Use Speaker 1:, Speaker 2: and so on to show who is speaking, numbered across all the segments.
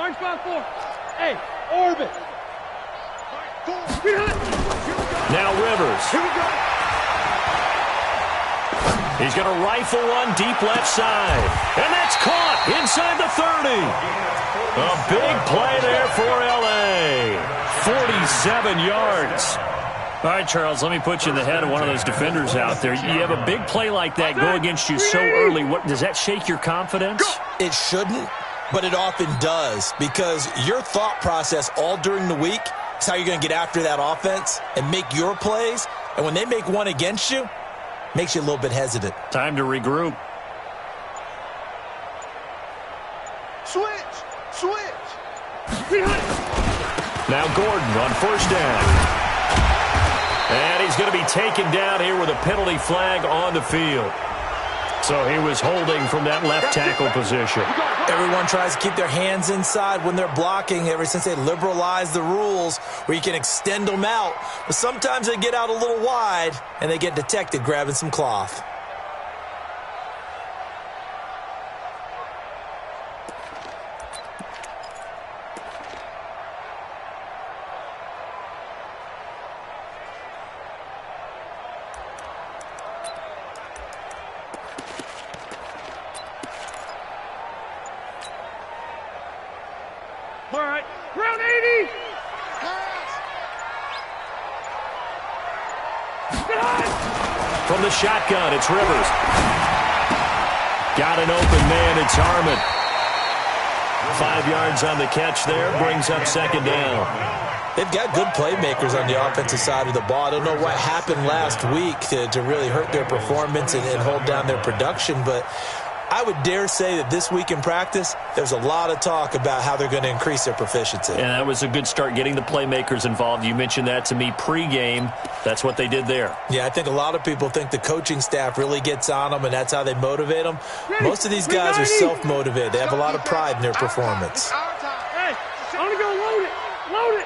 Speaker 1: Orange 5-4. Hey, orbit.
Speaker 2: Now Rivers.
Speaker 1: Here we go.
Speaker 2: He's going to rifle one deep left side. And that's caught inside the 30. A big play there for L.A. 47 yards.
Speaker 3: All right, Charles, let me put you in the head of one of those defenders out there. You have a big play like that go against you so early. What does that shake your confidence?
Speaker 4: It shouldn't, but it often does, because your thought process all during the week is how you're going to get after that offense and make your plays. And when they make one against you, makes you a little bit hesitant.
Speaker 3: Time to regroup.
Speaker 1: Switch.
Speaker 2: Now Gordon on first down. And he's going to be taken down here with a penalty flag on the field. So he was holding from that left tackle position.
Speaker 4: Everyone tries to keep their hands inside when they're blocking ever since they liberalized the rules where you can extend them out. But sometimes they get out a little wide and they get detected grabbing some cloth.
Speaker 1: All right, round 80.
Speaker 2: From the shotgun, it's Rivers. Got an open man, it's Harmon. 5 yards on the catch there, brings up second down.
Speaker 4: They've got good playmakers on the offensive side of the ball. I don't know what happened last week to really hurt their performance and hold down their production, but I would dare say that this week in practice, there's a lot of talk about how they're going to increase their proficiency.
Speaker 2: And that was a good start, getting the playmakers involved. You mentioned that to me pregame. That's what they did there.
Speaker 4: Yeah, I think a lot of people think the coaching staff really gets on them, and that's how they motivate them. Most of these guys are self-motivated. They have a lot of pride in their performance.
Speaker 1: Hey, only go load it.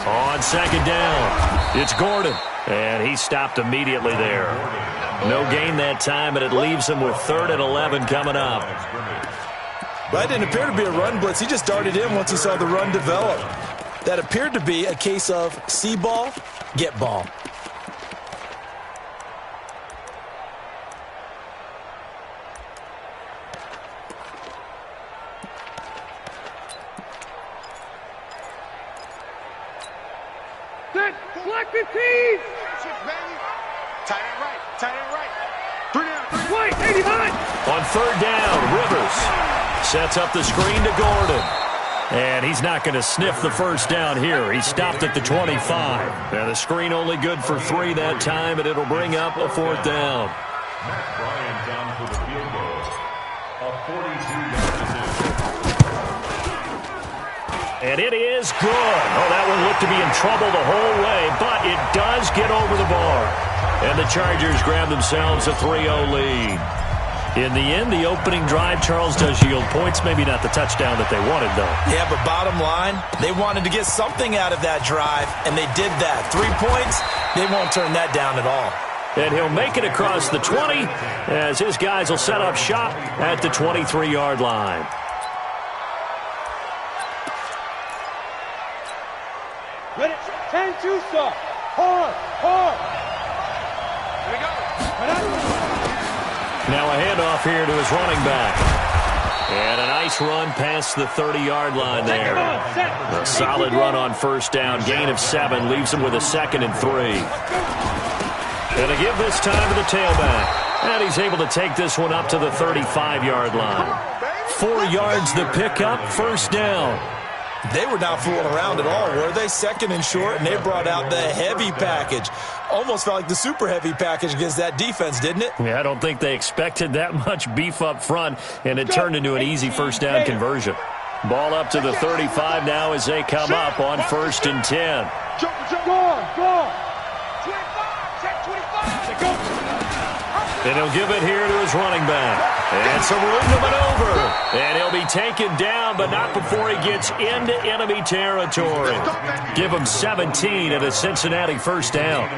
Speaker 2: On second down, it's Gordon. And he stopped immediately there. No gain that time, and it leaves him with 3rd and 11 coming up.
Speaker 4: That didn't appear to be a run blitz. He just darted in once he saw the run develop. That appeared to be a case of see ball, get ball.
Speaker 1: Set, black 15. Tight end right. 3 down. Wait, 89.
Speaker 2: On 3rd down, Rivers sets up the screen to Gordon. And he's not going to sniff the first down here. He stopped at the 25. And the screen only good for 3 that time, and it'll bring up a 4th down.
Speaker 5: Matt Bryant down for the field goal. A 42-yard position.
Speaker 2: And it is good. Oh, that one looked to be in trouble the whole way, but it does get over the bar. And the Chargers grab themselves a 3-0 lead. In the end, the opening drive, Charles, does yield points. Maybe not the touchdown that they wanted, though.
Speaker 4: Yeah, but bottom line, they wanted to get something out of that drive, and they did that. 3 points, they won't turn that down at all.
Speaker 2: And he'll make it across the 20 as his guys will set up shop at the 23-yard line.
Speaker 1: Ready? 10-2 stop. Hard. Here we go.
Speaker 2: Now a handoff here to his running back. And a nice run past the 30-yard line there. A solid run on first down. Gain of 7 leaves him with a 2nd and 3. And to give this time to the tailback. And he's able to take this one up to the 35-yard line. 4 yards the pickup, first down.
Speaker 4: They were not fooling around at all, were they? 2nd and short, and they brought out the heavy package. Almost felt like the super heavy package against that defense, didn't it?
Speaker 2: Yeah, I don't think they expected that much beef up front, and it turned into an easy first down conversion. Ball up to the 35 now as they come up on 1st and 10.
Speaker 1: Go.
Speaker 2: And he'll give it here to his running back. And some room to maneuver. And he'll be taken down, but not before he gets into enemy territory. Give him 17 at a Cincinnati first down.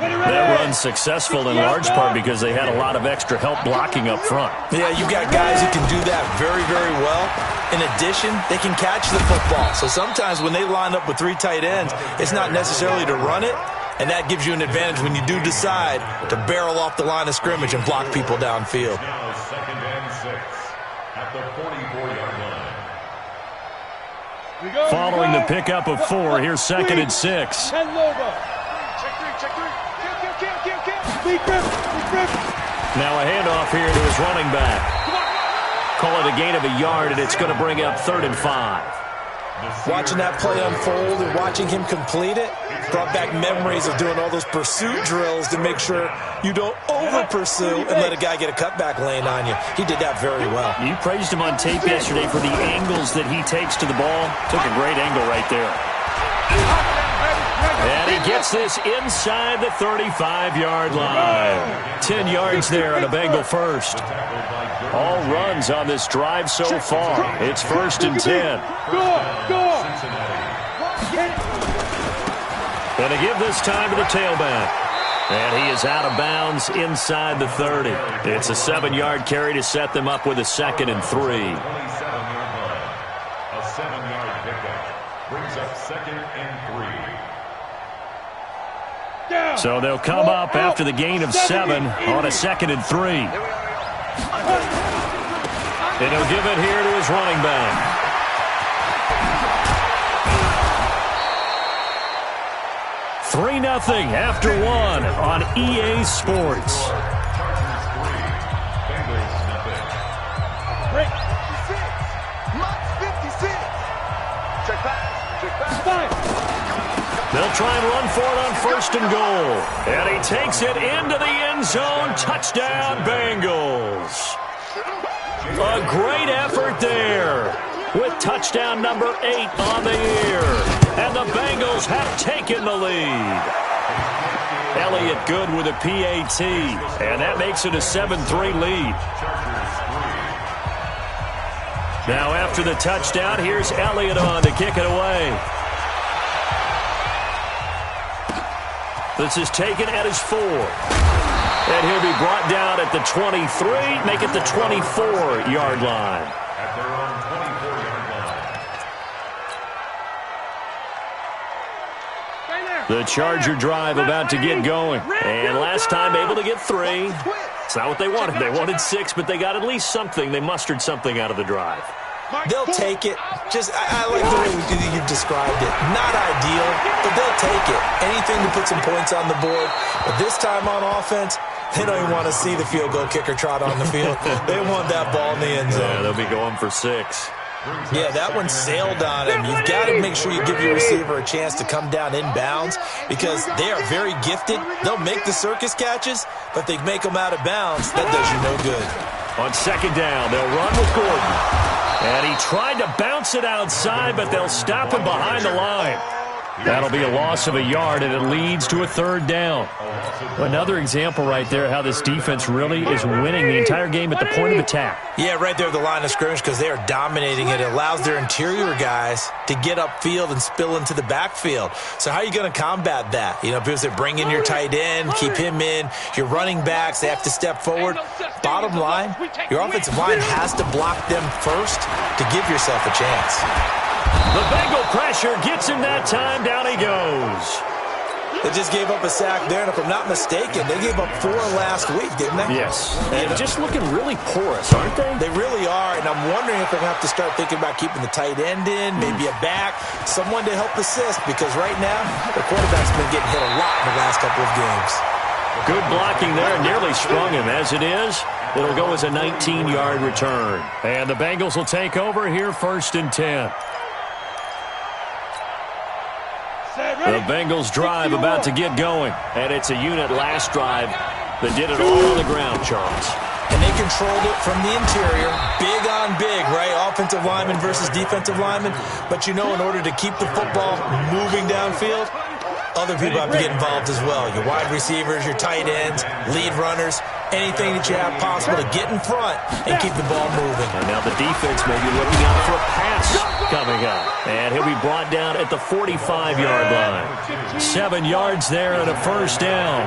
Speaker 2: That run's successful in large part because they had a lot of extra help blocking up front.
Speaker 4: Yeah, you got guys who can do that very, very well. In addition, they can catch the football. So sometimes when they line up with 3 tight ends, it's not necessarily to run it. And that gives you an advantage when you do decide to barrel off the line of scrimmage and block people downfield.
Speaker 5: Now 2nd and 6 at the 44-yard line.
Speaker 3: Following the pickup of 4, here's 2nd and 6.
Speaker 1: Check 3.
Speaker 2: Now a handoff here to his running back. Call it a gain of a yard, and it's going to bring up 3rd and 5.
Speaker 4: Watching that play unfold and watching him complete it brought back memories of doing all those pursuit drills to make sure you don't over-pursue and let a guy get a cutback lane on you. He did that very well.
Speaker 3: You praised him on tape yesterday for the angles that he takes to the ball. Took a great angle right there.
Speaker 2: And he gets this inside the 35-yard line. 10 yards there on a Bengal first. All runs on this drive so far. It's 1st and 10. And to give this time to the tailback. And he is out of bounds inside the 30. It's a 7-yard carry to set them up with a 2nd and 3.
Speaker 5: 27-yard line. A 7-yard pickup brings up 2nd and 3.
Speaker 3: So they'll come up after the gain of 7 on a 2nd and 3.
Speaker 2: And he'll give it here to his running back. Three 0 after 1 on EA Sports. They'll try and run for it on 1st and goal. And he takes it into the end zone. Touchdown, Bengals. A great effort there with touchdown number 8 on the year. And the Bengals have taken the lead. Elliott good with a PAT. And that makes it a 7-3 lead. Now after the touchdown, here's Elliott on to kick it away. This is taken at his 4. And he'll be brought down at the 23, make it the 24-yard line.
Speaker 5: At their own 24-yard line.
Speaker 2: The Charger drive about to get going. And last time able to get 3. It's not what they wanted. They wanted 6, but they got at least something. They mustered something out of the drive.
Speaker 4: They'll take it. I like the way you described it. Not ideal, but they'll take it. Anything to put some points on the board. But this time on offense, they don't even want to see the field goal kicker trot on the field. They want that ball in the end zone.
Speaker 2: Yeah, they'll be going for 6.
Speaker 4: Yeah, that one sailed on him. You've got to make sure you give your receiver a chance to come down inbounds because they are very gifted. They'll make the circus catches, but they make them out of bounds. That does you no good.
Speaker 2: On 2nd down, they'll run with Gordon. And he tried to bounce it outside, but they'll stop him behind the line. That'll be a loss of a yard, and it leads to a 3rd down. Another example right there how this defense really is winning the entire game at the point of attack.
Speaker 4: Yeah, right there at the line of scrimmage because they are dominating it. It allows their interior guys to get upfield and spill into the backfield. So how are you going to combat that? You know, because they bring in your tight end, keep him in. Your running backs, they have to step forward. Bottom line, your offensive line has to block them first to give yourself a chance.
Speaker 2: The Bengal pressure gets him that time. Down he goes.
Speaker 4: They just gave up a sack there, and if I'm not mistaken, they gave up 4 last week, didn't they?
Speaker 2: Yes. And just looking really porous, aren't they?
Speaker 4: They really are, and I'm wondering if they're going to have to start thinking about keeping the tight end in, maybe a back, someone to help assist, because right now, the quarterback's been getting hit a lot in the last couple of games.
Speaker 2: Good blocking there, nearly sprung him. As it is, it'll go as a 19-yard return.
Speaker 3: And the Bengals will take over here 1st and 10.
Speaker 2: The Bengals drive about to get going. And it's a unit last drive that did it all on the ground, Charles.
Speaker 4: And they controlled it from the interior. Big on big, right? Offensive lineman versus defensive lineman. But you know, in order to keep the football moving downfield, other people have to get involved as well. Your wide receivers, your tight ends, lead runners. anything that you have possible to get in front and keep the ball moving.
Speaker 2: And now the defense may be looking out for a pass coming up. And he'll be brought down at the 45-yard line. 7 yards there and a first down.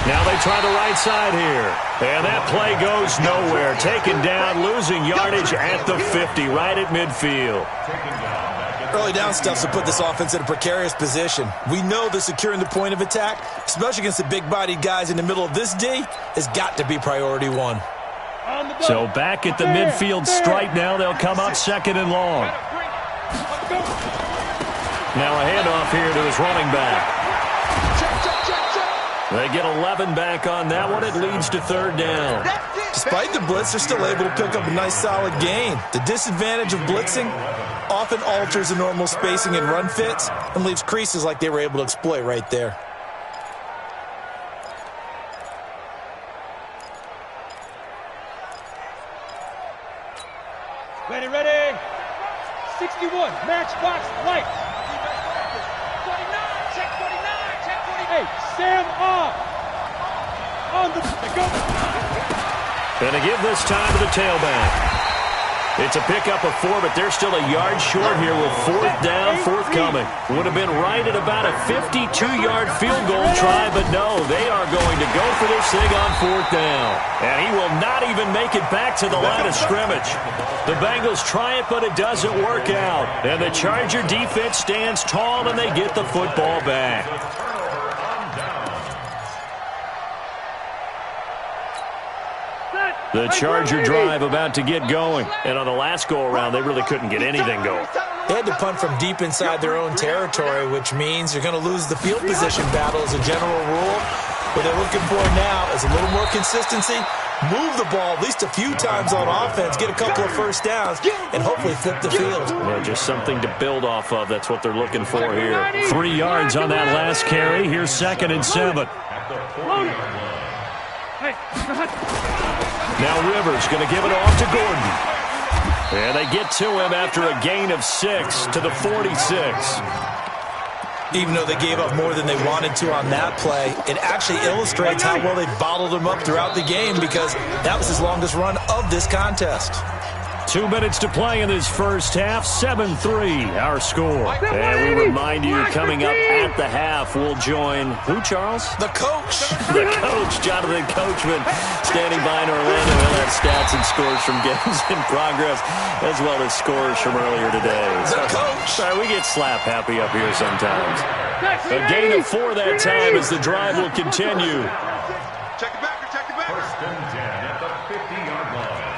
Speaker 2: Now they try the right side here. And that play goes nowhere. Taken down, losing yardage at the 50, right at midfield.
Speaker 4: Early down stuff to put this offense in a precarious position. We know that securing the point of attack, especially against the big-bodied guys in the middle of this D, has got to be priority one.
Speaker 3: So back at the midfield stripe now. They'll come up second and long.
Speaker 2: Now a handoff here to his running back. They get 11 back on that one. It leads to third down.
Speaker 4: Despite the blitz, they're still able to pick up a nice solid gain. The disadvantage of blitzing often alters the normal spacing and run fits and leaves creases like they were able to exploit right there.
Speaker 1: Ready, ready. 61, match box, light. 49, check 48. Stand off. On the go.
Speaker 2: And to give this time to the tailback. It's a pickup of 4, but they're still a yard short here with fourth down forthcoming. Would have been right at about a 52-yard field goal try, but no, they are going to go for this thing on fourth down. And he will not even make it back to the line of scrimmage. The Bengals try it, but it doesn't work out. And the Charger defense stands tall, and they get the football back. The Charger drive about to get going. And on the last go-around, they really couldn't get anything going.
Speaker 4: They had to punt from deep inside their own territory, which means you're going to lose the field position battle as a general rule. What they're looking for now is a little more consistency, move the ball at least a few times on offense, get a couple of first downs, and hopefully flip the field.
Speaker 2: Yeah, just something to build off of. That's what they're looking for here.
Speaker 3: 3 yards on that last carry. Here's 2nd and 7.
Speaker 2: Now Rivers going to give it off to Gordon. And they get to him after a gain of 6 to the 46.
Speaker 4: Even though they gave up more than they wanted to on that play, it actually illustrates how well they bottled him up throughout the game because that was his longest run of this contest.
Speaker 3: 2 minutes to play in this first half. 7-3 our score.
Speaker 2: And we remind you, coming up at the half, we'll join who, Charles?
Speaker 4: The coach.
Speaker 2: The coach, Jonathan Coachman, standing by in Orlando. He'll have stats and scores from games in progress, as well as scores from earlier today.
Speaker 4: The coach.
Speaker 2: Sorry, we get slap happy up here sometimes. A gain of 4 that time as the drive will continue.
Speaker 1: Check it back, check it back.
Speaker 5: First and 10 at the 50-yard line.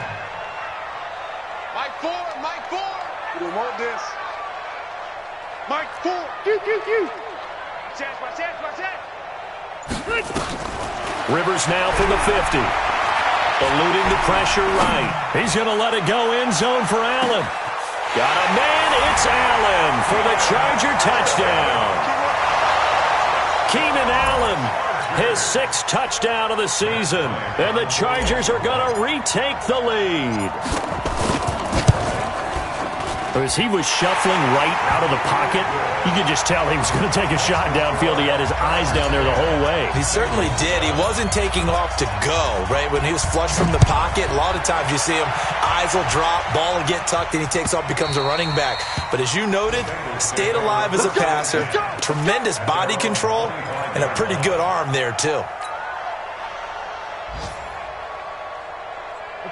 Speaker 1: Mike 4. We don't want this. Mike 4. Watch that.
Speaker 2: Rivers now from the 50. Eluding the pressure right.
Speaker 3: He's going to let it go end zone for Allen.
Speaker 2: Got a man. It's Allen for the Charger touchdown. Keenan Allen, his 6th touchdown of the season. And the Chargers are going to retake the lead.
Speaker 3: As he was shuffling right out of the pocket, you could just tell he was going to take a shot downfield. He had his eyes down there the whole way.
Speaker 4: He certainly did. He wasn't taking off to go, right? When he was flushed from the pocket, a lot of times you see him, eyes will drop, ball will get tucked, and he takes off, becomes a running back. But as you noted, stayed alive as a passer, tremendous body control, and a pretty good arm there, too.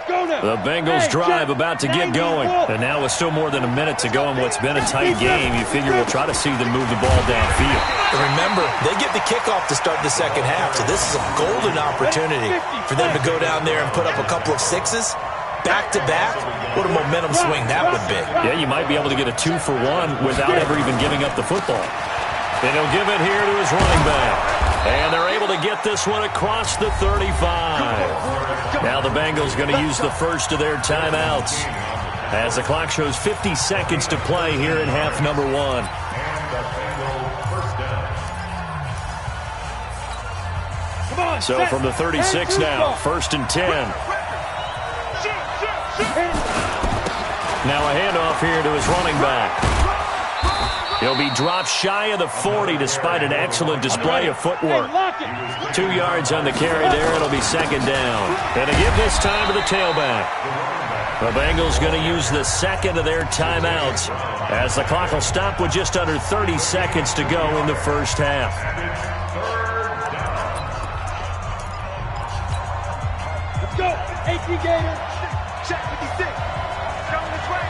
Speaker 2: The Bengals drive about to get going.
Speaker 3: And now with still more than a minute to go in what's been a tight game, you figure we'll try to see them move the ball downfield.
Speaker 4: And remember, they get the kickoff to start the second half, so this is a golden opportunity for them to go down there and put up a couple of 6s back-to-back. What a momentum swing that would be.
Speaker 3: Yeah, you might be able to get a 2-for-1 without ever even giving up the football.
Speaker 2: And he'll give it here to his running back. And they're able to get this one across the 35. Now the Bengals going to use the first of their timeouts as the clock shows 50 seconds to play here in half number 1. So from the 36 now, 1st and 10. Now a handoff here to his running back. He'll be dropped shy of the 40 despite an excellent display of footwork. 2 yards on the carry there. It'll be second down. And to give this time to the tailback. The Bengals going to use the second of their timeouts as the clock will stop with just under 30 seconds to go in the first half.
Speaker 1: Let's go. 18 Gator. Check 56. Coming this way.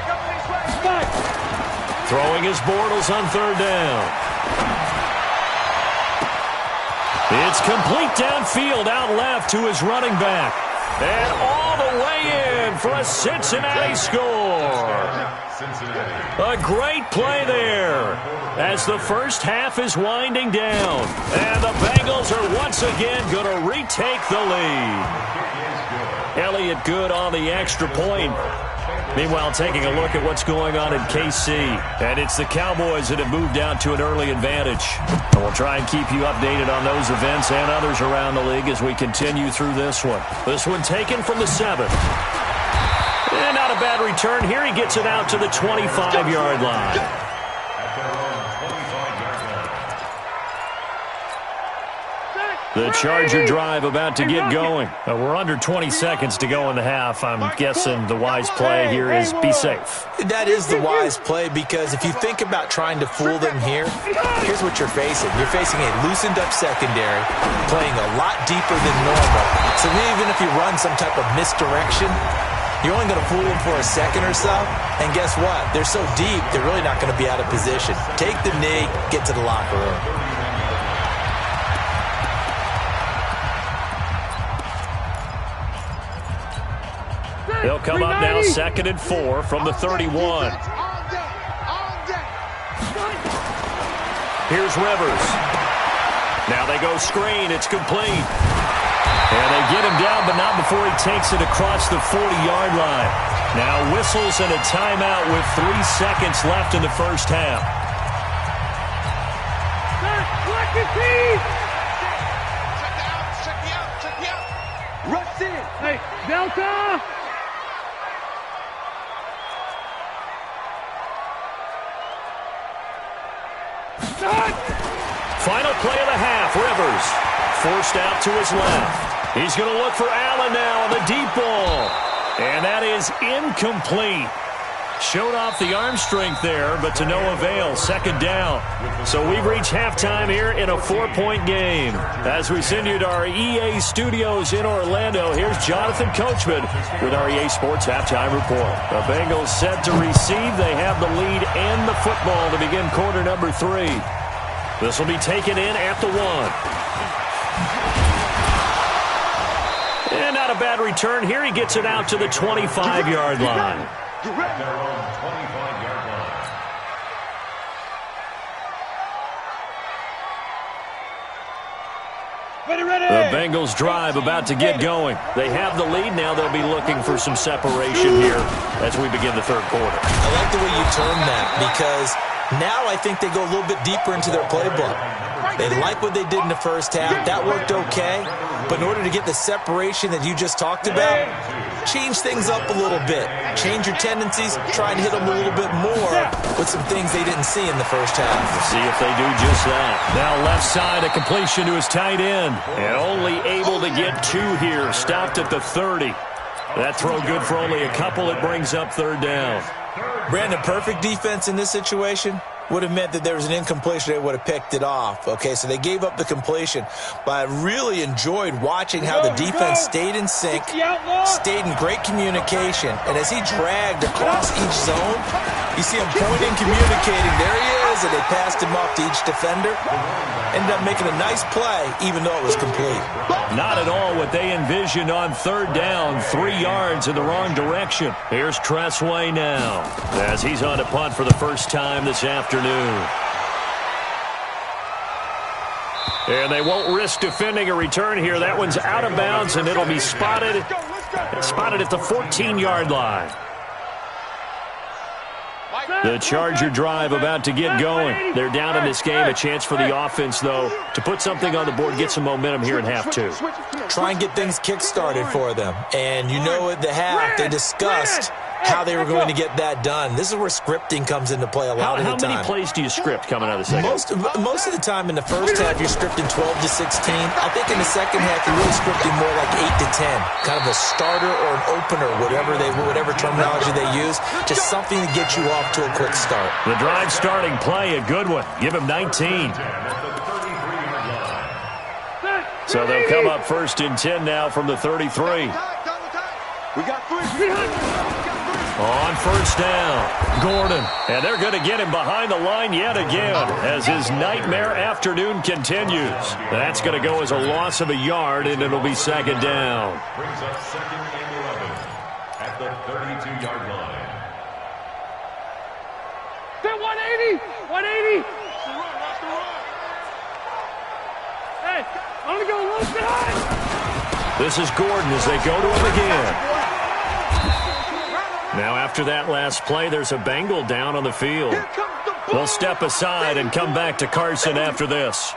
Speaker 2: Throwing his Bortles on third down. It's complete downfield out left to his running back. And all the way in for a Cincinnati score. A great play there as the first half is winding down. And the Bengals are once again going to retake the lead. Elliott good on the extra point. Meanwhile, taking a look at what's going on in KC. And it's the Cowboys that have moved out to an early advantage. And we'll try and keep you updated on those events and others around the league as we continue through this one. This one taken from the 7. And not a bad return here. He gets it out to the 25-yard line. The Charger drive about to get going. We're under 20 seconds to go in the half. I'm guessing the wise play here is be safe.
Speaker 4: That is the wise play because if you think about trying to fool them here, here's what you're facing. You're facing a loosened up secondary, playing a lot deeper than normal. So even if you run some type of misdirection, you're only going to fool them for a second or so. And guess what? They're so deep, they're really not going to be out of position. Take the knee, get to the locker room.
Speaker 2: They'll come up now 2nd and 4 from the 31. Here's Rivers. Now they go screen. It's complete. And they get him down, but not before he takes it across the 40-yard line. Now whistles and a timeout with 3 seconds left in the first half.
Speaker 1: Check me out. Rush in. Hey, Delta.
Speaker 2: Final play of the half, Rivers. Forced out to his left. He's going to look for Allen now on the deep ball. And that is incomplete. Showed off the arm strength there, but to no avail. Second down. So we've reached halftime here in a 4-point game. As we send you to our EA studios in Orlando, here's Jonathan Coachman with our EA Sports Halftime Report. The Bengals set to receive. They have the lead and the football to begin quarter number 3. This will be taken in at the 1. And not a bad return here. He gets it out to the 25-yard line.
Speaker 5: Their own 25-yard line.
Speaker 2: The Bengals drive about to get going. They have the lead. Now they'll be looking for some separation here as we begin the third quarter.
Speaker 4: I like the way you term that because now I think they go a little bit deeper into their playbook. They like what they did in the first half. That worked okay. But in order to get the separation that you just talked about, change things up a little bit. Change your tendencies. Try and hit them a little bit more with some things they didn't see in the first half.
Speaker 2: We'll see if they do just that. Now left side, a completion to his tight end. And only able to get 2 here. Stopped at the 30. That throw good for only a couple. It brings up third down.
Speaker 4: Brandon, perfect defense in this situation would have meant that there was an incompletion. They would have picked it off. Okay, so they gave up the completion. But I really enjoyed watching how the defense stayed in sync, stayed in great communication. And as he dragged across each zone, you see him pointing, communicating. There he is, and they passed him off to each defender. Ended up making a nice play, even though it was complete.
Speaker 2: Not at all what they envisioned on third down. 3 yards in the wrong direction. Here's Tressway now as he's on to punt for the first time this afternoon. And they won't risk defending a return here. That one's out of bounds, and it'll be spotted at the 14-yard line. The Charger drive about to get going. They're down in this game. A chance for the offense, though, to put something on the board, get some momentum here in half 2.
Speaker 4: Try and get things kick-started for them. And you know at the half, they discussed how they were going to get that done. This is where scripting comes into play a lot of the time.
Speaker 2: How many plays do you script coming out of the second?
Speaker 4: Most of the time in the first half, you're scripting 12 to 16. I think in the second half, you're really scripting more like 8 to 10. Kind of a starter or an opener, whatever terminology they use. Just something to get you off to a quick start.
Speaker 2: The drive starting play, a good one. Give him 19. So they'll come up 1st and 10 now from the 33.
Speaker 1: We got 3.
Speaker 2: On 1st down, Gordon. And they're going to get him behind the line yet again as his nightmare afternoon continues. That's going to go as a loss of a yard, and it'll be 2nd down.
Speaker 5: Brings up 2nd and 11 at the 32-yard line.
Speaker 1: They're 180. 180. Watch the run. Hey, I'm going to go a little bit high.
Speaker 2: This is Gordon as they go to him again. Now after that last play, there's a Bengal down on the field. They'll step aside and come back to Carson after this.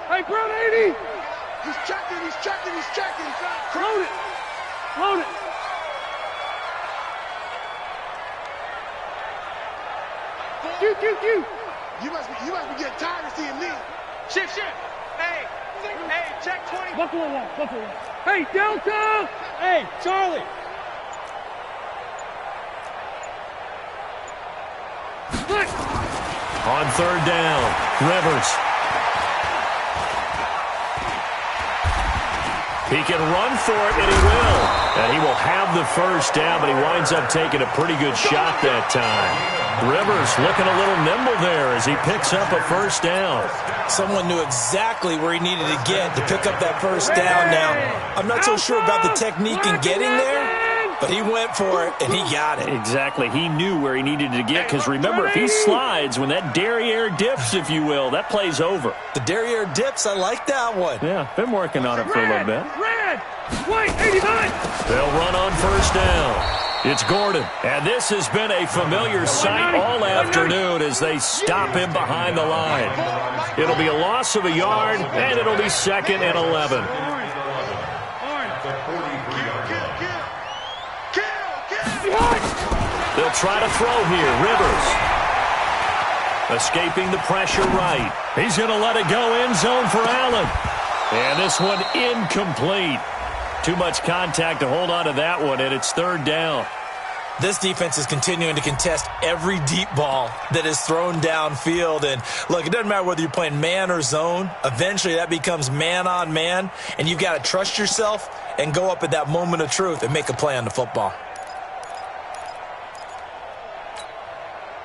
Speaker 1: Hey, Brown 80. He's checking. Load it. Q. You must be getting tired of seeing me. Shift. Hey, check 20. Buffalo one. Hey, Delta. Hey, Charlie.
Speaker 2: On 3rd down, Rivers. He can run for it, and he will. And he will have the 1st down, but he winds up taking a pretty good shot that time. Rivers looking a little nimble there as he picks up a 1st down.
Speaker 4: Someone knew exactly where he needed to get to pick up that 1st down. Now, I'm not so sure about the technique in getting there, but he went for it, and he got it.
Speaker 2: Exactly. He knew where he needed to get, because remember, if he slides, when that derriere dips, if you will, that play's over.
Speaker 4: The derriere dips, I like that one.
Speaker 2: Yeah, been working on it for a little bit.
Speaker 1: Red, white, 89.
Speaker 2: They'll run on 1st down. It's Gordon, and this has been a familiar sight all afternoon as they stop him behind the line. It'll be a loss of a yard, and it'll be 2nd and 11. They'll try to throw here. Rivers. Escaping the pressure right. He's going to let it go end zone for Allen. And this one incomplete. Too much contact to hold on to that one, and it's 3rd down.
Speaker 4: This defense is continuing to contest every deep ball that is thrown downfield. And, look, it doesn't matter whether you're playing man or zone. Eventually that becomes man on man, and you've got to trust yourself and go up at that moment of truth and make a play on the football.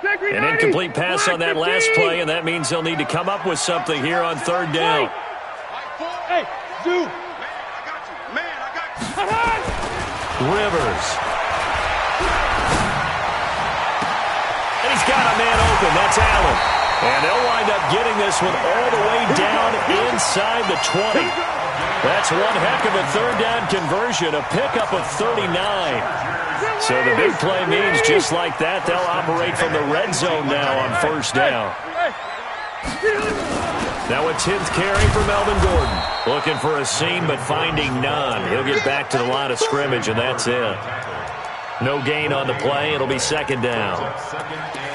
Speaker 2: An incomplete pass on that last play, and that means they'll need to come up with something here on 3rd down.
Speaker 1: Hey, Zoo. Man, I got you.
Speaker 2: Rivers. And he's got a man open. That's Allen. And they'll wind up getting this one all the way down inside the 20. That's one heck of a 3rd down conversion, a pickup of 39. So the big play means just like that, they'll operate from the red zone now on 1st down. Now a 10th carry for Melvin Gordon. Looking for a seam, but finding none. He'll get back to the line of scrimmage, and that's it. No gain on the play. It'll be 2nd down.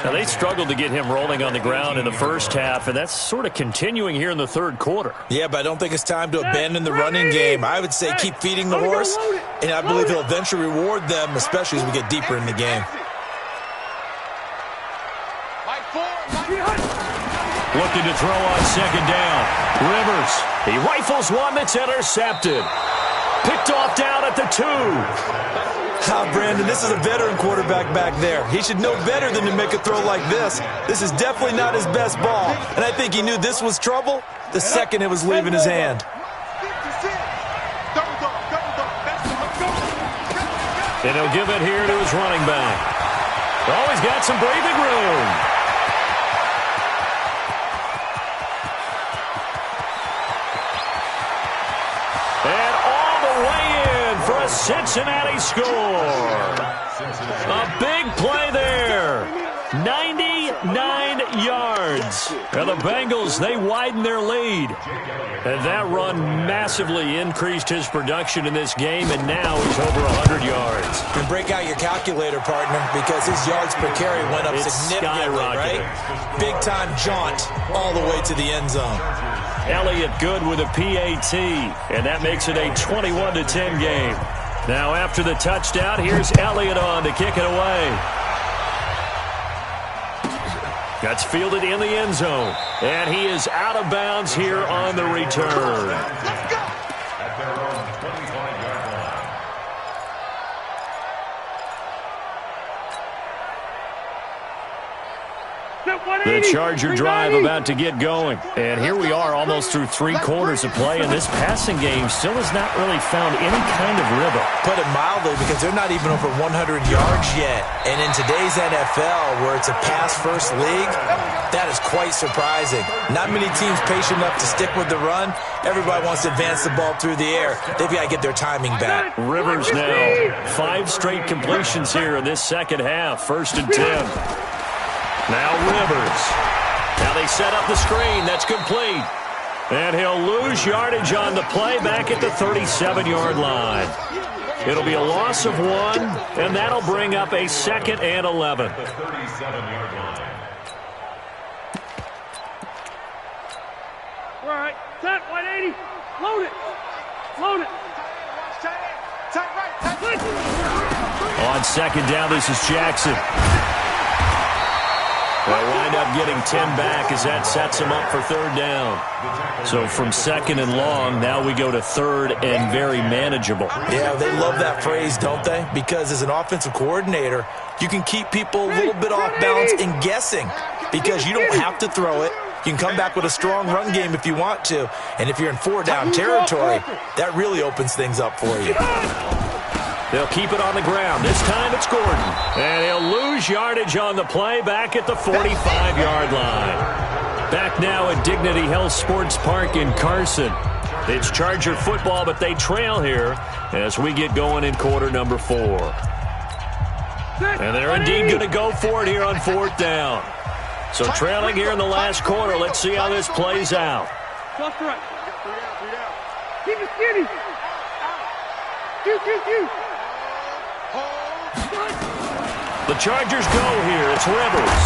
Speaker 2: Now, they struggled to get him rolling on the ground in the first half, and that's sort of continuing here in the 3rd quarter.
Speaker 4: Yeah, but I don't think it's time to abandon the running game. I would say keep feeding the horse, and I believe he'll eventually reward them, especially as we get deeper in the game.
Speaker 2: Looking to throw on 2nd down. Rivers. He rifles one that's intercepted. Picked off down at the 2.
Speaker 4: Brandon, this is a veteran quarterback back there. He should know better than to make a throw like this. This is definitely not his best ball. And I think he knew this was trouble the second it was leaving his hand.
Speaker 2: And he'll give it here to his running back. Oh, he's got some breathing room. And all the way in. Cincinnati score. A big play there. 99 yards. And the Bengals, they widen their lead. And that run massively increased his production in this game, and now he's over 100 yards.
Speaker 4: And break out your calculator, partner, because his yards per carry went up significantly, right? Big-time jaunt all the way to the end zone.
Speaker 2: Elliott good with a PAT, and that makes it a 21-10 game. Now after the touchdown, here's Elliott on to kick it away. That's fielded in the end zone, and he is out of bounds here on the return.
Speaker 5: At their own 25-yard line.
Speaker 2: The Charger drive about to get going. And here we are almost through 3 quarters of play, and this passing game still has not really found any kind of rhythm.
Speaker 4: Put it mildly, because they're not even over 100 yards yet. And in today's NFL, where it's a pass-first league, that is quite surprising. Not many teams patient enough to stick with the run. Everybody wants to advance the ball through the air. They've got to get their timing back.
Speaker 2: Rivers now. 5 straight completions here in this second half. 1st and 10. Now Rivers. Now they set up the screen. That's complete. And he'll lose yardage on the play back at the 37-yard line. It'll be a loss of 1, and that'll bring up a 2nd and 11.
Speaker 5: The 37-yard line.
Speaker 1: All right. Set 180. Load it. Load it.
Speaker 2: On 2nd down, this is Jackson. They'll wind up getting 10 back as that sets them up for 3rd down. So from 2nd and long, now we go to 3rd and very manageable.
Speaker 4: Yeah, they love that phrase, don't they? Because as an offensive coordinator, you can keep people a little bit off balance and guessing, because you don't have to throw it. You can come back with a strong run game if you want to. And if you're in 4-down territory, that really opens things up for you.
Speaker 2: They'll keep it on the ground. This time it's Gordon. And he'll lose yardage on the play back at the 45-yard line. Back now at Dignity Health Sports Park in Carson. It's Charger football, but they trail here as we get going in quarter number 4. And they're indeed going to go for it here on 4th down. So trailing here in the last quarter. Let's see how this plays out.
Speaker 1: Just right. Keep it skinny. Shoot.
Speaker 2: The Chargers go here. It's Rivers.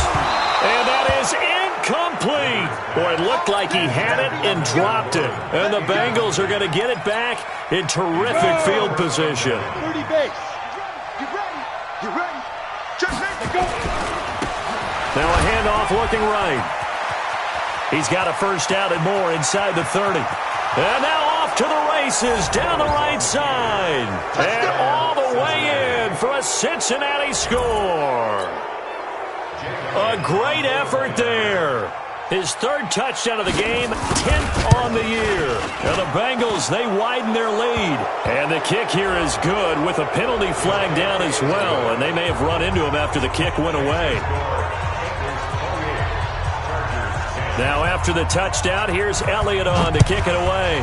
Speaker 2: And that is incomplete. Boy, it looked like he had it and dropped it. And the Bengals are going to get it back in terrific field position.
Speaker 1: 30 base. You ready? You ready? Just go.
Speaker 2: Now a handoff looking right. He's got a 1st down and more inside the 30. And now off to the races down the right side. And all the way in for a Cincinnati score. A great effort there. His 3rd touchdown of the game, 10th on the year. And the Bengals, they widen their lead. And the kick here is good with a penalty flag down as well. And they may have run into him after the kick went away. Now after the touchdown, here's Elliott on to kick it away.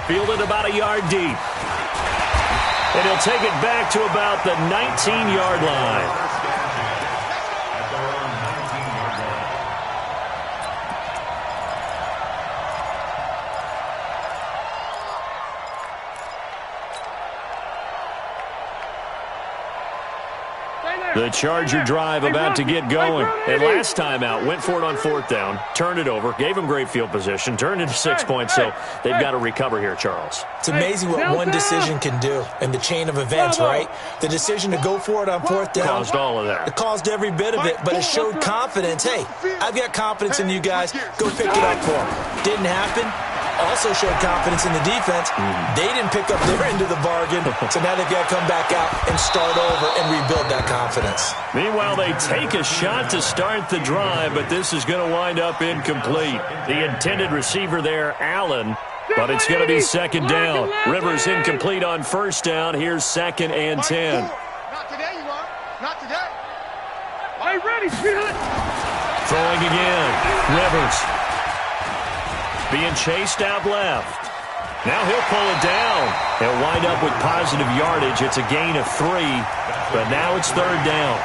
Speaker 2: Fielded about a yard deep. And he'll take it back to about the 19-yard line. The Charger drive about to get going. And last time out, went for it on 4th down, turned it over, gave him great field position, turned into 6 points, so they've got to recover here, Charles.
Speaker 4: It's amazing what one decision can do in the chain of events, right? The decision to go for it on 4th down
Speaker 2: caused all of that.
Speaker 4: It caused every bit of it, but it showed confidence. Hey, I've got confidence in you guys. Go pick it up for them. Didn't happen. Also showed confidence in the defense. They didn't pick up their end of the bargain, so now they've got to come back out and start over and rebuild that confidence.
Speaker 2: Meanwhile, they take a shot to start the drive, but this is going to wind up incomplete. The intended receiver there, Allen, but it's going to be 2nd down. Rivers incomplete on 1st down. Here's 2nd and 10.
Speaker 1: Not today, you are. Not today. Are you ready, sweetheart?
Speaker 2: Throwing again. Rivers being chased out left. Now he'll pull it down. He'll wind up with positive yardage. It's a gain of 3, but now it's 3rd down.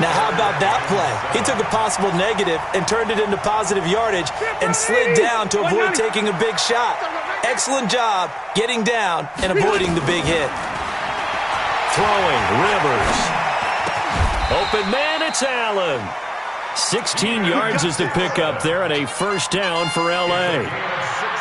Speaker 4: Now, how about that play? He took a possible negative and turned it into positive yardage and slid down to avoid taking a big shot. Excellent job getting down and avoiding the big hit.
Speaker 2: Throwing, Rivers. Open man, it's Allen. 16 yards is the pickup there and a 1st down for L.A.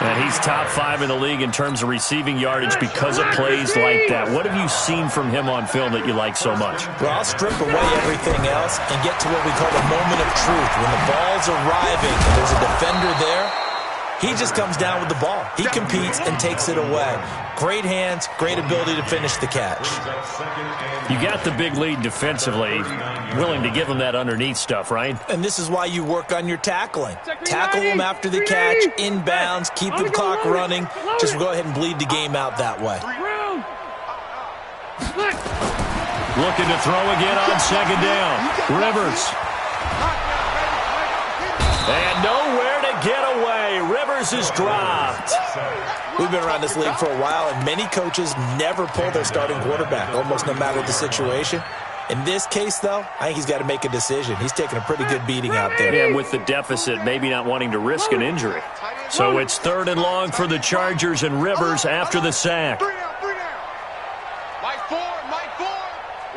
Speaker 2: And he's top 5 in the league in terms of receiving yardage because of plays like that. What have you seen from him on film that you like so much?
Speaker 4: Well, I'll strip away everything else and get to what we call the moment of truth. When the ball's arriving and there's a defender there, he just comes down with the ball. He competes and takes it away. Great hands, great ability to finish the catch.
Speaker 2: You got the big lead defensively, willing to give him that underneath stuff, right?
Speaker 4: And this is why you work on your tackling. Tackle them after the catch, inbounds, keep the clock running. Just go ahead and bleed the game out that way.
Speaker 2: Looking to throw again on 2nd down. Rivers. And nowhere to get away. Rivers is dropped.
Speaker 4: We've been around this league for a while, and many coaches never pull their starting quarterback, almost no matter the situation. In this case, though, I think he's got to make a decision. He's taking a pretty good beating out there.
Speaker 2: Yeah, with the deficit, maybe not wanting to risk an injury. So it's 3rd and long for the Chargers and Rivers after the sack.
Speaker 1: Mike Ford.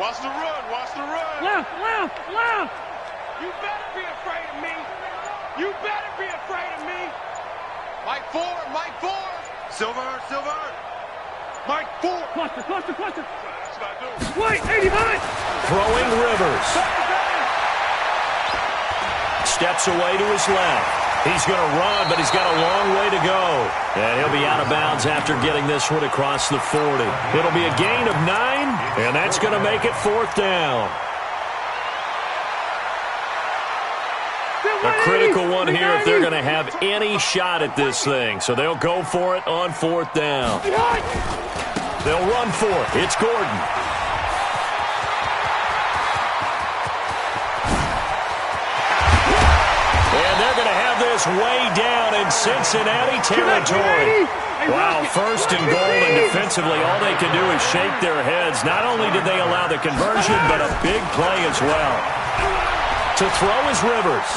Speaker 1: Watch the run, watch the run. Left. You better be afraid of me. You better be afraid of me. Mike Ford. Silver. Mike Ford. Cluster. That's what I do. Wait, 85.
Speaker 2: Throwing Rivers. Steps away to his left. He's going to run, but he's got a long way to go. And he'll be out of bounds after getting this one across the 40. It'll be a gain of 9, and that's going to make it 4th down. A critical one here if they're going to have any shot at this thing. So they'll go for it on 4th down. They'll run for it. It's Gordon. And they're going to have this way down in Cincinnati territory. Wow, 1st and goal, and defensively all they can do is shake their heads. Not only did they allow the conversion, but a big play as well. To throw is Rivers.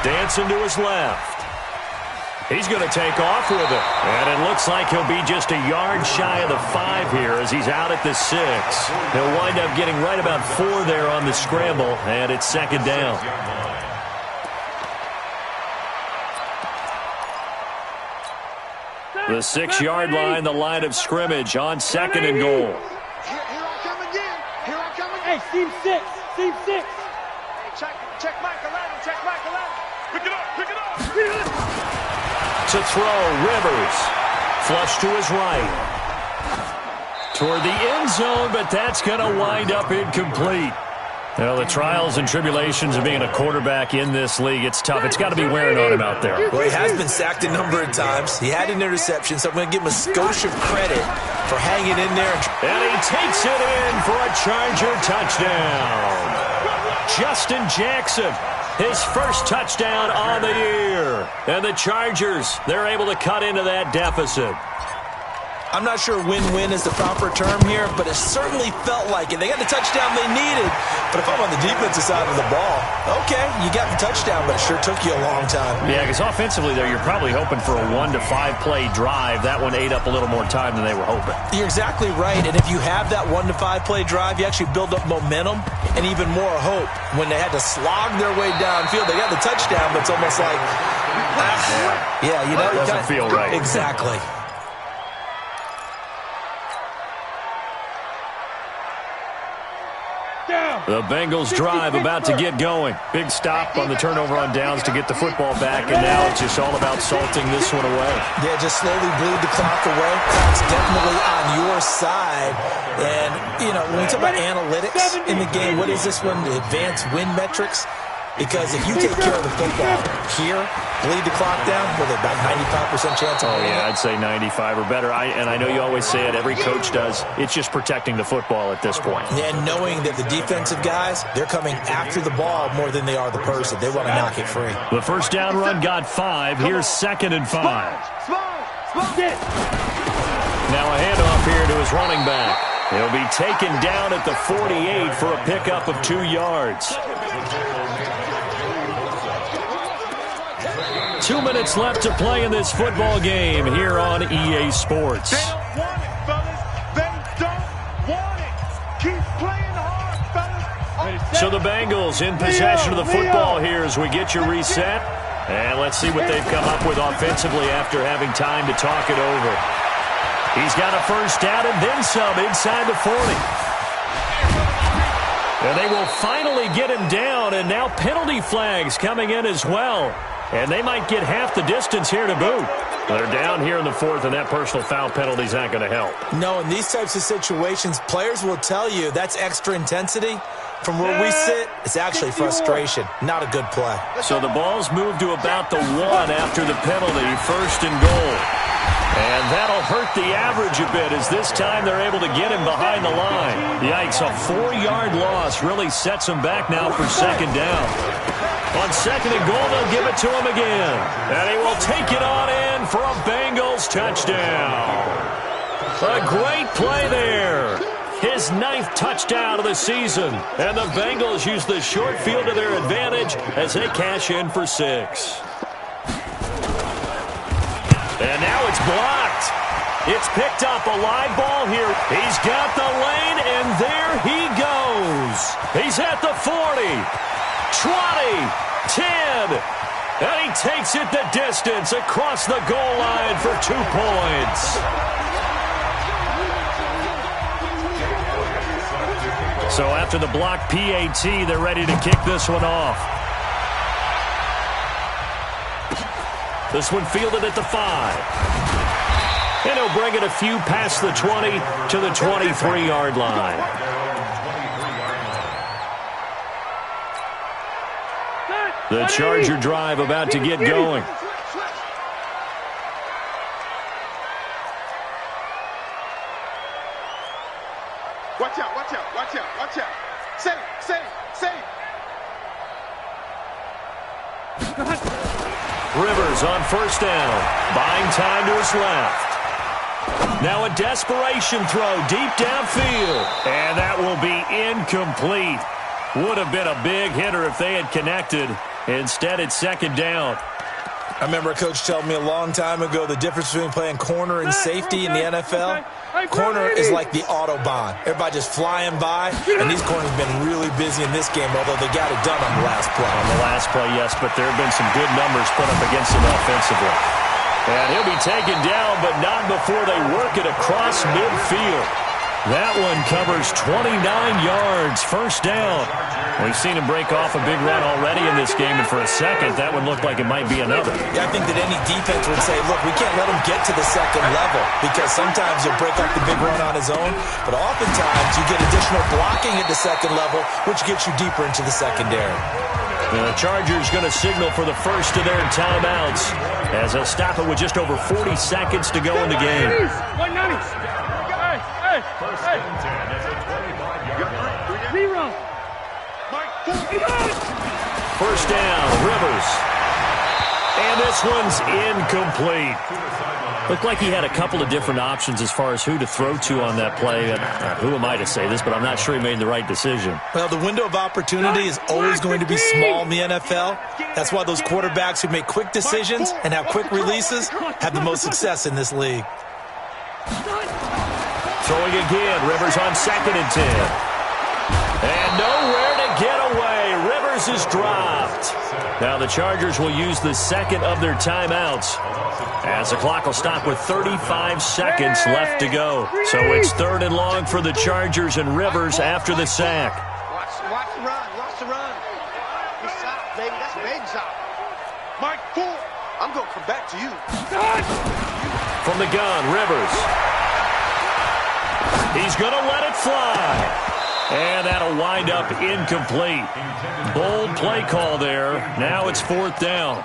Speaker 2: Dancing to his left. He's going to take off with it. And it looks like he'll be just a yard shy of the 5 here as he's out at the 6. He'll wind up getting right about 4 there on the scramble, and it's 2nd down. The 6-yard line, the line of scrimmage on 2nd and goal.
Speaker 1: Here I come again.
Speaker 6: Hey, team 6.
Speaker 1: Hey, check Mike 11. Pick it up.
Speaker 2: To throw, Rivers. Flush to his right. Toward the end zone, but that's going to wind up incomplete. Well, the trials and tribulations of being a quarterback in this league, it's tough. It's got to be wearing on him out there.
Speaker 4: Well, he has been sacked a number of times. He had an interception, so I'm going to give him a skosh of credit for hanging in there.
Speaker 2: And he takes it in for a Charger touchdown. Justin Jackson, his first touchdown on the year. And the Chargers, they're able to cut into that deficit.
Speaker 4: I'm not sure win-win is the proper term here, but it certainly felt like it. They got the touchdown they needed, but if I'm on the defensive side of the ball, okay, you got the touchdown, but it sure took you a long time.
Speaker 2: Yeah, because offensively, though, you're probably hoping for a 1 to 5 play drive. That one ate up a little more time than they were hoping.
Speaker 4: You're exactly right, and if you have that 1 to 5 play drive, you actually build up momentum and even more hope. When they had to slog their way downfield, they got the touchdown, but it's almost like, yeah, you know,
Speaker 2: it doesn't feel right.
Speaker 4: Exactly.
Speaker 2: The Bengals drive about to get going. Big stop on the turnover on downs to get the football back, and now it's just all about salting this one away.
Speaker 4: Yeah, just slowly bleed the clock away. Clock's definitely on your side. And, you know, when we talk about analytics in the game, what is this one? The advanced win metrics? Because if you take care of the football here, bleed the clock down, with about 95% chance of winning.
Speaker 2: Yeah, I'd say 95 or better. And I know you always say it, every coach does. It's just protecting the football at this point.
Speaker 4: And knowing that the defensive guys, they're coming after the ball more than they are the person. They want to knock it free.
Speaker 2: The first down run got 5. Here's 2nd and 5. Now a handoff here to his running back. He'll be taken down at the 48 for a pickup of 2 yards. 2 minutes left to play in this football game here on EA Sports.
Speaker 1: They don't want it, fellas. They don't want it. Keep playing hard, fellas.
Speaker 2: So the Bengals in possession of the football here as we get you reset. And let's see what they've come up with offensively after having time to talk it over. He's got a first down and then some inside the 40. And they will finally get him down, and now penalty flags coming in as well. And they might get half the distance here to boot. They're down here in the 4th, and that personal foul penalty is not going to help.
Speaker 4: No, in these types of situations, players will tell you that's extra intensity. From where we sit, it's actually frustration. Not a good play.
Speaker 2: So the ball's moved to about the 1 after the penalty, 1st and goal. And that'll hurt the average a bit as this time they're able to get him behind the line. Yikes, a 4-yard loss really sets him back now for 2nd down. On 2nd and goal, they'll give it to him again. And he will take it on in for a Bengals touchdown. A great play there. His 9th touchdown of the season. And the Bengals use the short field to their advantage as they cash in for 6. And now it's blocked. It's picked up, a live ball here. He's got the lane, and there he goes. He's at the 40, 20, 10, and he takes it the distance across the goal line for 2 points. So after the block PAT, they're ready to kick this one off. This one fielded at the 5. And he'll bring it a few past the 20 to the 23-yard line. The Charger drive about to get going.
Speaker 1: Watch out, watch out, watch out, watch out. Save, save, save.
Speaker 2: Rivers on 1st down. Buying time to his left. Now a desperation throw deep downfield. And that will be incomplete. Would have been a big hitter if they had connected. Instead, it's 2nd down.
Speaker 4: I remember a coach telling me a long time ago the difference between playing corner and safety in the NFL. Corner is like the Autobahn. Everybody just flying by, and these corners have been really busy in this game, although they got it done on the last play.
Speaker 2: On the last play, yes, but there have been some good numbers put up against him offensively. And he'll be taken down, but not before they work it across midfield. That one covers 29 yards, 1st down. We've seen him break off a big run already in this game, and for a second, that one looked like it might be another.
Speaker 4: Yeah, I think that any defense would say, look, we can't let him get to the 2nd level, because sometimes he'll break off the big run on his own, but oftentimes you get additional blocking at the 2nd level, which gets you deeper into the secondary.
Speaker 2: The Chargers going to signal for the first of their timeouts as they'll stop it with just over 40 seconds to go in the game.
Speaker 5: First and 10 at the 25-yard line.
Speaker 2: First down, Rivers. And this one's incomplete. Looked like he had a couple of different options as far as who to throw to on that play. Who am I to say this, but I'm not sure he made the right decision.
Speaker 4: Well, the window of opportunity is always going to be small in the NFL. That's why those quarterbacks who make quick decisions and have quick releases have the most success in this league.
Speaker 2: Throwing again, Rivers on 2nd and 10. And nowhere to get away. Rivers is dropped. Now the Chargers will use the 2nd of their timeouts as the clock will stop with 35 seconds left to go. So it's 3rd and long for the Chargers and Rivers after the sack.
Speaker 1: Watch the run, watch the run. Good shot, baby, that's a big shot. Mike Ford, I'm going to come back to you.
Speaker 2: From the gun, Rivers. He's going to let it fly. And that'll wind up incomplete. Bold play call there. Now it's 4th down.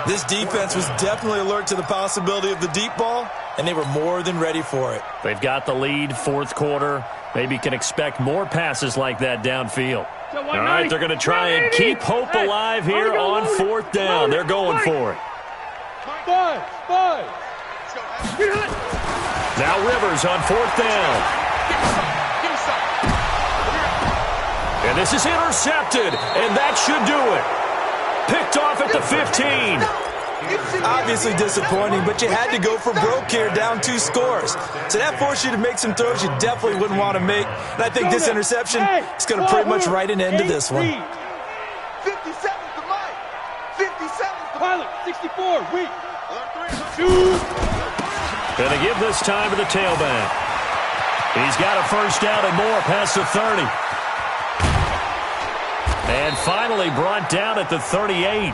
Speaker 4: This defense was definitely alert to the possibility of the deep ball, and they were more than ready for it.
Speaker 2: They've got the lead, 4th quarter. Maybe can expect more passes like that downfield. All right, they're going to try and keep hope alive here on 4th down. They're going for it.
Speaker 1: 5,
Speaker 2: Now Rivers on 4th down. And this is intercepted, and that should do it. Picked off at the 15.
Speaker 4: Obviously disappointing, but you had to go for broke here, down 2 scores. So that forced you to make some throws you definitely wouldn't want to make. And I think this interception is going to pretty much write an end to this one.
Speaker 1: 57's the mic. 57's the
Speaker 6: Pilot, 64, weak. 2.
Speaker 2: Gonna give this time to the tailback. He's got a first down and more past the 30. And finally brought down at the 38.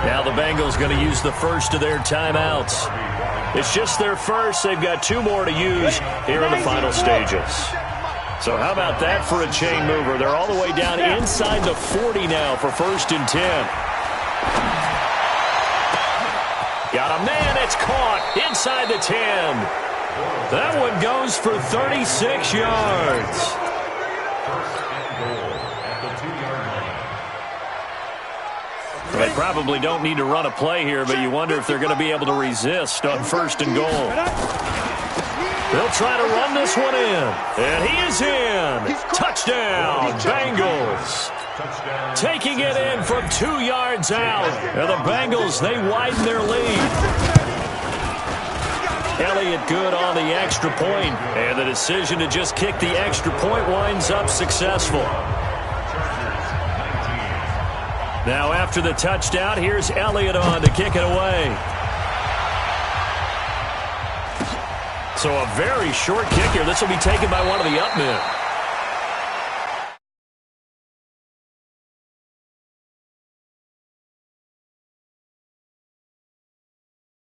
Speaker 2: Now the Bengals going to use the first of their timeouts. It's just their first. They've got 2 more to use here in the final stages. So how about that for a chain mover? They're all the way down inside the 40 now for 1st and 10. Got a man. It's caught inside the 10. That one goes for 36 yards. They probably don't need to run a play here, but you wonder if they're going to be able to resist on 1st and goal. They'll try to run this one in. And he is in. Touchdown, Bengals. Taking it in from 2 yards out. And the Bengals, they widen their lead. Elliott good on the extra point. And the decision to just kick the extra point winds up successful. Now after the touchdown, here's Elliott on to kick it away. So a very short kick here. This will be taken by one of the up men.